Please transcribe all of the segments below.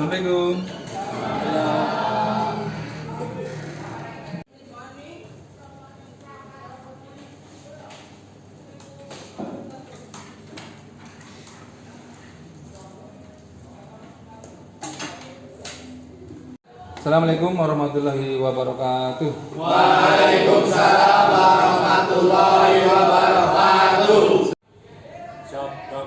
Assalamualaikum. Assalamualaikum warahmatullahi wabarakatuh. Waalaikumsalam warahmatullahi wabarakatuh. Siap,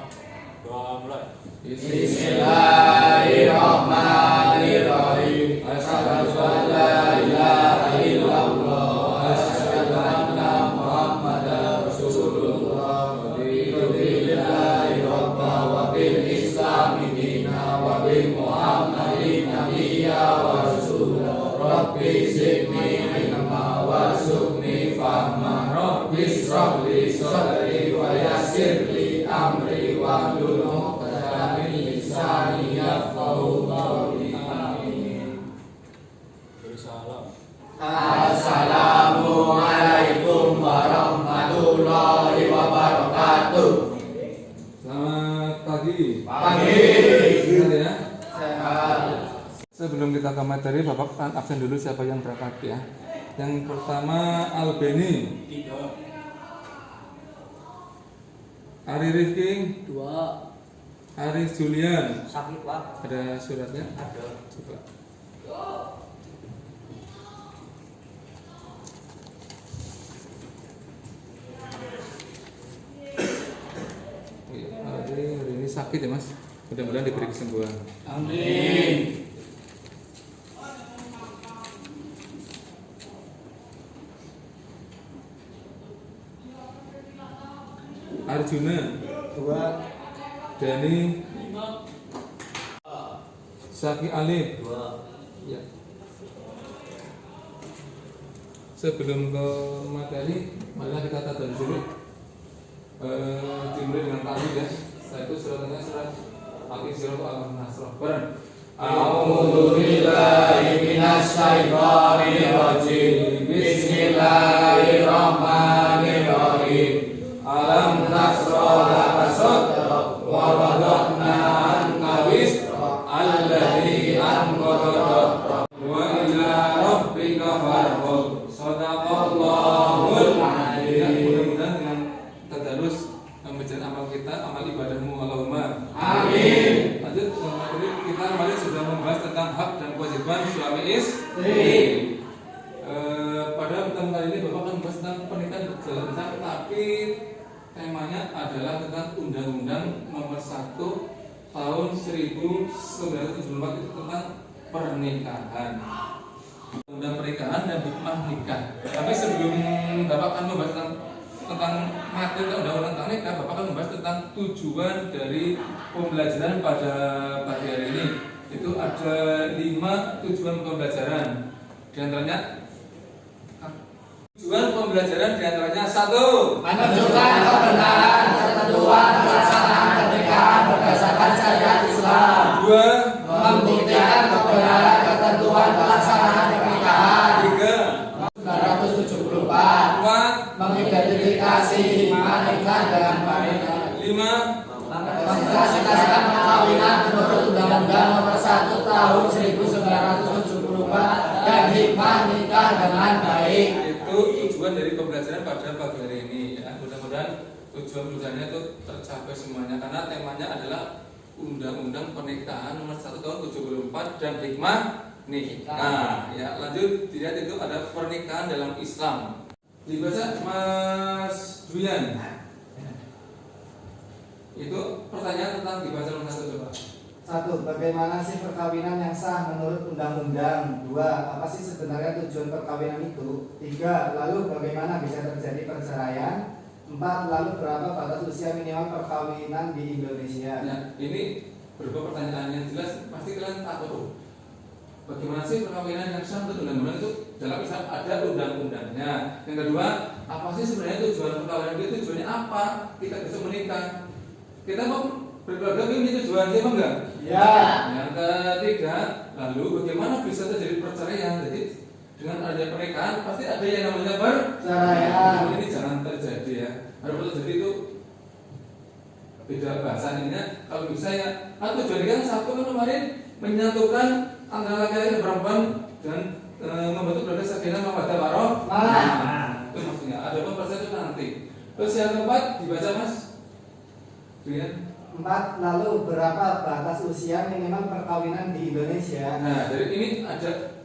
doa mulai. Bismillahirrahmanirrahim. Asyhadu an la ilaha illallah wa asyhadu anna Muhammadar Rasulullah. Raditu billahi rabban wa bil islami dinan wa bi Muhammadin nabiyya wa rasulah. Rabbi zidni ilma warzuqni fahma. Rabbi ishrah li sadri wa yassir li amri wahlul 'uqdatam min lisani yafqahu qawli. Amin. Bersalam. Assalamualaikum warahmatullahi wabarakatuh. Selamat pagi. Pagi. Sehat ya? Sehat. Sebelum kita ke materi, Bapak kan absen dulu siapa yang berangkat ya. Yang pertama Albeni, 3. Ari Rifki, 2. Aris Julian. Sakit Pak? Ada suratnya? Ada. Coba. Hari ini sakit ya Mas. Mudah-mudahan diberi kesembuhan. Amin. Arjuna, 2. Dani, Saki Alif. 2. Ya. Sebelum ke materi, marilah kita tadabur dulu. Dimulai dengan ta'awudz ya. Setelah itu suratnya surat Al-Isra Al-Nasr. Bareng. A'udzu billahi minasy syaithanir rajim. Bismillahirrahmanirrahim. Alam nasrah laka sadrak wa wada'na 'anka wisrak alladzi anqadha dhahrak wa ila rabbika farghab. Shadaqallahul Ya, adzim. mudah-mudahan dengan tadarus menjalankan amal kita, amal ibadahmu Allahumma. Amin. Lanjut ke materi, kita kemarin sudah membahas tentang hak dan kewajiban suami istri. Pada pertemuan kali ini Bapak akan membahas tentang pernikahan berjalan sah, tapi temanya adalah tentang Undang-Undang Nomor 1 Tahun 1974 itu tentang pernikahan. Undang pernikahan dan hikmah nikah. Tapi sebelum Bapak akan membahas tentang materi undang-undang tentang nikah, Bapak akan membahas tentang tujuan dari pembelajaran pada pagi hari ini. Itu ada 5 tujuan pembelajaran. Di antaranya tujuan pembelajaran diantaranya 1. Menunjukkan kebenaran ketentuan pelaksanaan pernikahan berdasarkan syariat Islam. 2. Membuktikan kebenaran ketentuan pelaksanaan pernikahan. 3. 1974. 4. Mengidentifikasi hikmah nikah dengan pernikahan. 5. Mengklasifikasikan perkawinan menurut Undang-Undang Nomor 1 Tahun 1974 dan hikmah nikah dengan baik. Itu tujuan dari pembelajaran pada pagi hari ini ya. Mudah-mudahan tujuan-tujuannya itu tercapai semuanya karena temanya adalah Undang-Undang Pernikahan Nomor 1 Tahun 74 dan hikmah nikah. Nah, ya lanjut dilihat itu ada pernikahan dalam Islam. Dibaca Mas Julian. Itu pertanyaan tentang dibaca nomor 1 coba. 1. Bagaimana sih perkawinan yang sah menurut undang-undang? 2. Apa sih sebenarnya tujuan perkawinan itu? 3. Lalu bagaimana bisa terjadi perceraian? 4. Lalu berapa batas usia minimal perkawinan di Indonesia? Nah, ini beberapa pertanyaan yang jelas pasti kalian takut. Bagaimana sih perkawinan yang sah menurut undang-undang itu? Dalam Islam ada undang-undangnya. Yang kedua, apa sih sebenarnya tujuan perkawinan itu? Tujuannya apa? Kita bisa menikah. Kita mau berkeluarga ini tujuan siapa enggak? Ya. Yang ketiga, lalu bagaimana bisa terjadi perceraian? Jadi dengan adanya pernikahan pasti ada yang namanya Perceraian. Ini jangan terjadi ya. Harus terjadi itu beda bahasa ininya. Kalau bisa ya, tujuan kan satu kan kemarin menyatukan antara laki-laki dan perempuan dan membentuk keluarga sakinah mawaddah warahmah. Nah. Itu maksudnya. Adapun proses itu nanti. Terus yang keempat dibaca Mas. Kemudian 4. Lalu berapa batas usia minimal perkawinan di Indonesia? nah, dari ini ada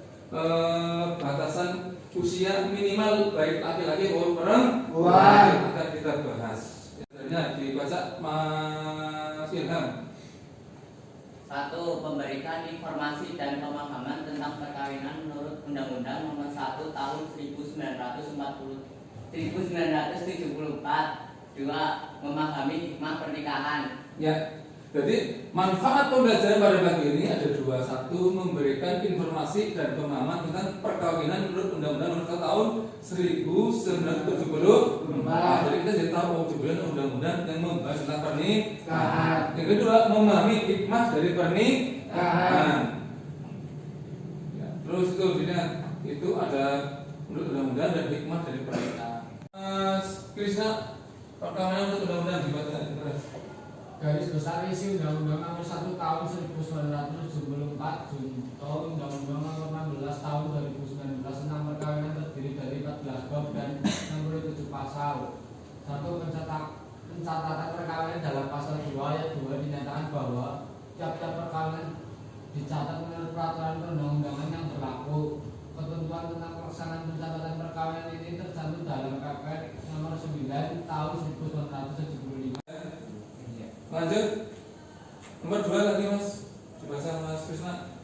batasan usia minimal baik laki-laki maupun perempuan akan kita bahas. Nah, dibaca Mas Ilham. 1. Memberikan informasi dan pemahaman tentang perkawinan menurut Undang-Undang Nomor 1 Tahun 1974. 2. Memahami hikmah pernikahan. Ya, jadi manfaat pembelajaran pada pagi ini ada dua. 1. Memberikan informasi dan pemahaman tentang perkawinan menurut Undang-Undang Nomor 1 Tahun 1974. Jadi kita jadi tahu bulan undang-undang yang membahas tentang pernikahan. Yang kedua, memahami hikmah dari pernikahan. Ya, terus itu itu ada menurut undang-undang dan hikmah dari pernikahan. Mas Krisna, perkawinan menurut undang-undang dibaca terus. Garis besar isi Undang-Undang Nomor 1 Tahun 1974 junto Undang-Undang Nomor 16 Tahun 2019 tentang perkawinan terdiri dari 14 bab dan 67 pasal. 1. Pencatatan perkawinan dalam pasal 2 ayat 2 dinyatakan bahwa tiap-tiap perkawinan dicatat menurut peraturan perundang-undangan yang berlaku. Ketentuan tentang pelaksanaan pencatatan perkawinan ini tercantum dalam PP Nomor 9 Tahun 1975. Lanjut. Nomor 2 lagi Mas. Dibaca Mas Krisna.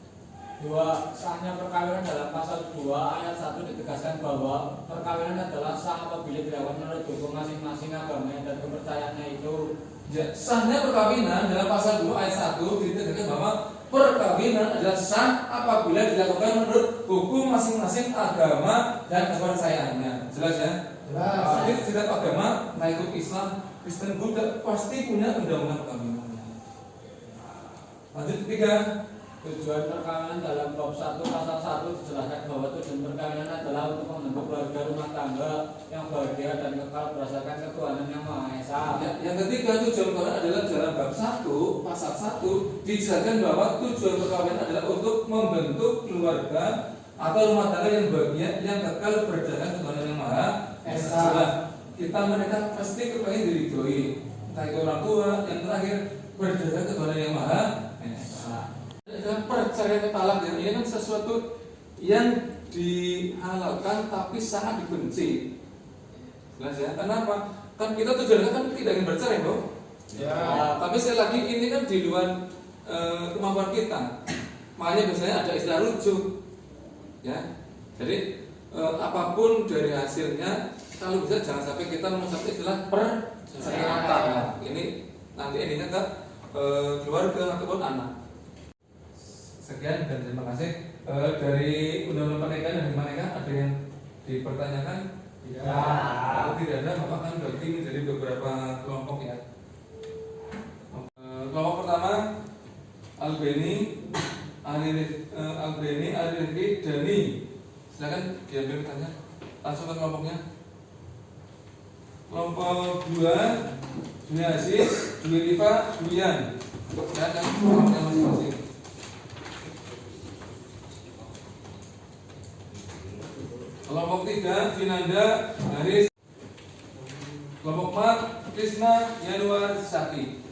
2. Sahnya perkawinan dalam pasal 2 ayat 1 ditegaskan bahwa perkawinan adalah sah apabila dilakukan menurut hukum masing-masing agamanya dan kepercayaannya itu. Ya, sahnya perkawinan dalam pasal 2 ayat 1 ditegaskan bahwa perkawinan adalah sah apabila dilakukan menurut hukum masing-masing agama dan kepercayaannya. Jelas ya? Jelas. Jadi setiap agama, baik itu Islam, Kristen, Buddha pasti punya undang-undang perkawinannya. Lanjut 3. Tujuan perkawinan dalam bab 1 pasal 1 dijelaskan bahwa tujuan perkawinan adalah untuk membentuk keluarga rumah tangga yang bahagia dan kekal berdasarkan ketuhanan yang Maha Esa. Ya, yang ketiga, tujuan perkawinan adalah dalam bab 1 pasal 1 dijelaskan bahwa tujuan perkawinan adalah untuk membentuk keluarga atau rumah tangga yang bahagia yang kekal berdasarkan ketuhanan yang Maha Esa. Kita mereka pasti kepengen diridhoi, entah itu orang tua, yang terakhir berdasarkan ketuhanan yang Maha Esa. Dalam perceraian talak ini kan sesuatu yang dihalalkan tapi sangat dibenci. Jelas ya? Kenapa? Kan kita tujuannya kan tidak ingin bercerai, bro. Ya. Tapi sekali lagi ini kan di luar kemampuan kita. Makanya biasanya ada istilah rujuk, ya. Jadi apapun dari hasilnya, kalau bisa jangan sampai kita mengucapkan istilah perceraian. Ini nanti ininya ke keluarga ataupun anak. Sekian dan terima kasih. Dari undang-undang pernikahan dan pernikahan ada yang dipertanyakan? Ya. Kalau tidak ada, maka akan bagi menjadi beberapa kelompok ya. Kelompok pertama Albeni, Rifki, Dani. Silakan diambil tanya. Langsung ke kelompoknya. Kelompok 2 Dwi Aziz, Dwi Rifa, Dwian. Untuk silakan kelompoknya masing-masing. Kelompok 3 Vinanda, Haris. Kelompok 4 Krisna, Yanuar, Saki.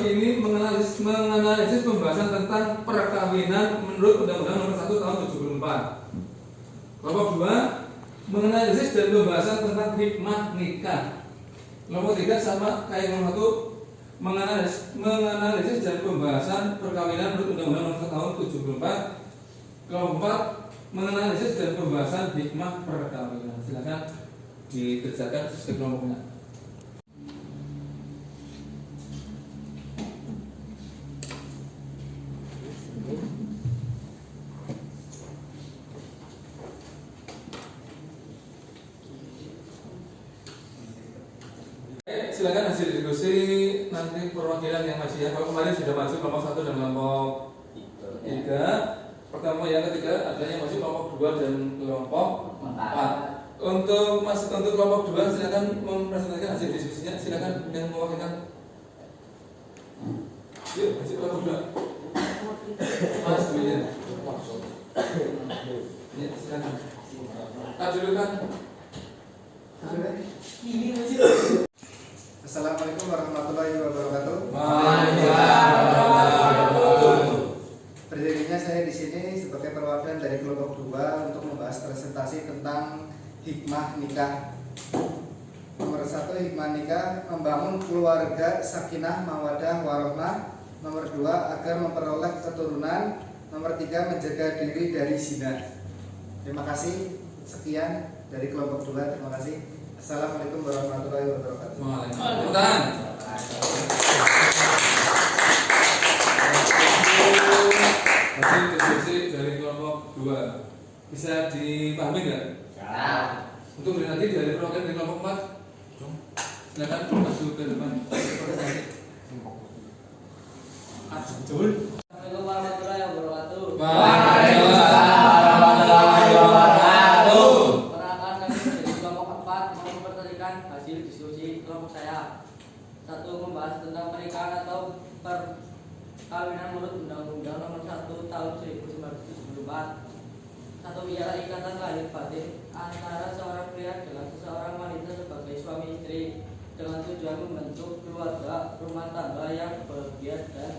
Ini menganalisis pembahasan tentang perkawinan menurut Undang-Undang Nomor 1 Tahun 74. Kelompok 2 menganalisis dan pembahasan tentang hikmah nikah. Kelompok 3 sama kayak kelompok 1 menganalisis dan pembahasan perkawinan menurut Undang-Undang Nomor 1 Tahun 74. Kelompok 4 menganalisis dan pembahasan hikmah perkawinan. Silakan dikerjakan sesuai kelompoknya. Silakan hasil diskusi nanti perwakilan yang masih ya. Kalau kemarin sudah masuk kelompok 1 dan kelompok 3. Pertama yang ketiga ada yang masih kelompok 2 dan kelompok 4. Untuk kelompok 2 silakan mempresentasikan hasil diskusinya. Silakan yang mewakilkan. Yuk, hasil kelompok 2. Mas Duya. Ya, silakan. Dulu kan. Assalamualaikum warahmatullahi wabarakatuh. Berdirinya saya di sini sebagai perwakilan dari kelompok 2 untuk membahas presentasi tentang hikmah nikah. Nomor 1, hikmah nikah membangun keluarga sakinah mawadah warahmah. Nomor 2, agar memperoleh keturunan. Nomor 3, menjaga diri dari zina. Terima kasih. Sekian dari kelompok 2. Terima kasih. Assalamualaikum warahmatullahi wabarakatuh. Waalaikumsalam. Hasil diskusi dari kelompok 2 bisa dipahami nggak? Ya. Untuk nanti dari program di kelompok 4, silakan masuk ke depan. Assalamualaikum warahmatullahi wabarakatuh. Perkenalkan, kami dari kelompok 4 mau mempresentasikan hasil diskusi kelompok saya. 1. Membahas tentang pernikahan atau perkawinan menurut Undang-Undang Nomor 1 Tahun 1974. 1. Ialah ikatan lahir batin antara seorang pria dengan seseorang wanita sebagai suami istri dengan tujuan membentuk keluarga rumah tangga yang bahagia dan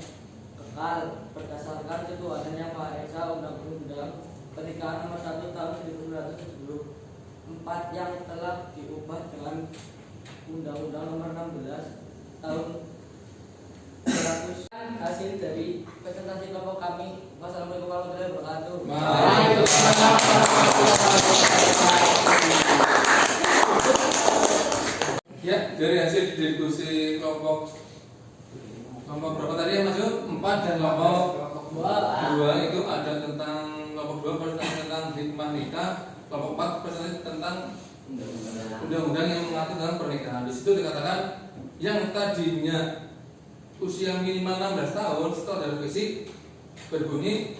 kekal berdasarkan ketuhanan yang Maha Esa. Undang-Undang Pernikahan Nomor 1 Tahun 1974 yang telah diubah dengan Undang-Undang Nomor 16 Tahun 200. Hasil dari presentasi kelompok kami. Wassalamualaikum warahmatullahi wabarakatuh. Ya, dari hasil diskusi kelompok berapa tadi yang masuk? 4 dan kelompok 2 itu ada tentang kelompok 2 presentasi tentang hikmah nikah, kelompok 4 presentasi tentang undang-undang yang mengatur tentang pernikahan. Di situ dikatakan yang tadinya usia minimal 16 tahun setelah direvisi berbunyi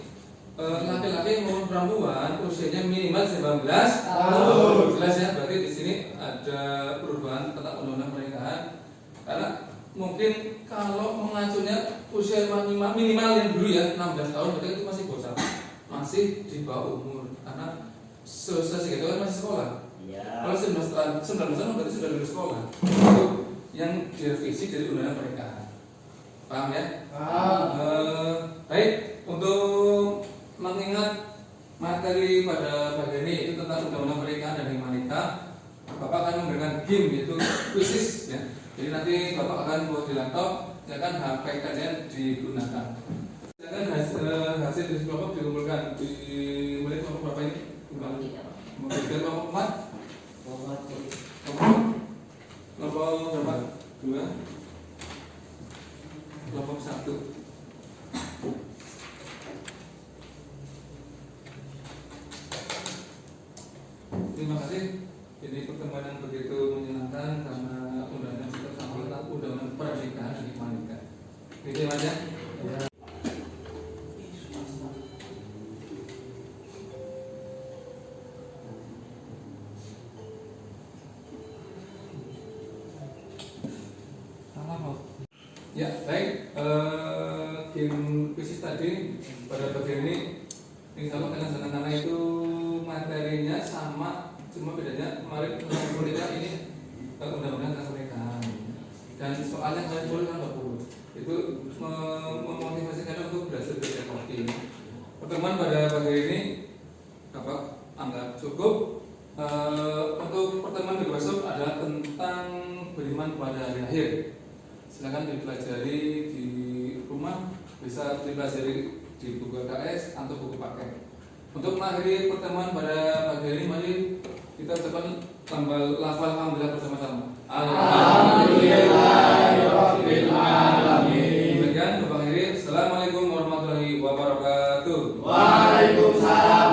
laki-laki maupun perempuan usianya minimal 19 tahun. Jelas ya, berarti di sini ada perubahan tentang undang-undang pernikahan. Karena mungkin kalau mengacunya usia minimal yang dulu ya 16 tahun, berarti itu masih bocah, masih di bawah umur. Karena selesai segitu kan masih sekolah. Kalau 19 tahun berarti sudah lulus sekolah. Itu yang direvisi dari undang-undang pernikahan. Paham ya? Baik, untuk mengingat materi pada bagian ini itu tentang undang-undang pernikahan dan hikmah nikah, Bapak akan memberikan game yaitu kuisis ya. Jadi nanti Bapak akan buat di laptop, silakan HP kalian digunakan. Silakan hasil dari kelompok dikumpulkan di mulai kelompok berapa ini? Mungkin kelompok 4, kelompok berapa? 2, kelompok 1. Terima kasih. Jadi pertemuan yang begitu menyenangkan karena undang-undang kita sama tentang undang-undang pernikahan dan hikmah nikah. Gitu ya Mas ya? Ya, baik. Game kuisis tadi pada bagian ini kalau kalian senang karena itu materinya sama, cuma bedanya kemarin tentang pernikahan ini undang-undang tentang pernikahan dan soalnya kalian boleh kan 20 itu memotivasi kalian untuk belajar belajar coding. Pertemuan pada bagian ini Bapak anggap cukup. Untuk pertemuan minggu besok adalah tentang beriman pada hari akhir. Silakan dipelajari di rumah, bisa dipelajari di buku KS atau buku paket. Untuk mengakhiri pertemuan pada pagi ini, mari kita ucapkan tambal lafal alhamdulillah bersama-sama. Alhamdulillahirabbil alamin. Demikian Bapak akhiri. Assalamualaikum warahmatullahi wabarakatuh. Waalaikumsalam.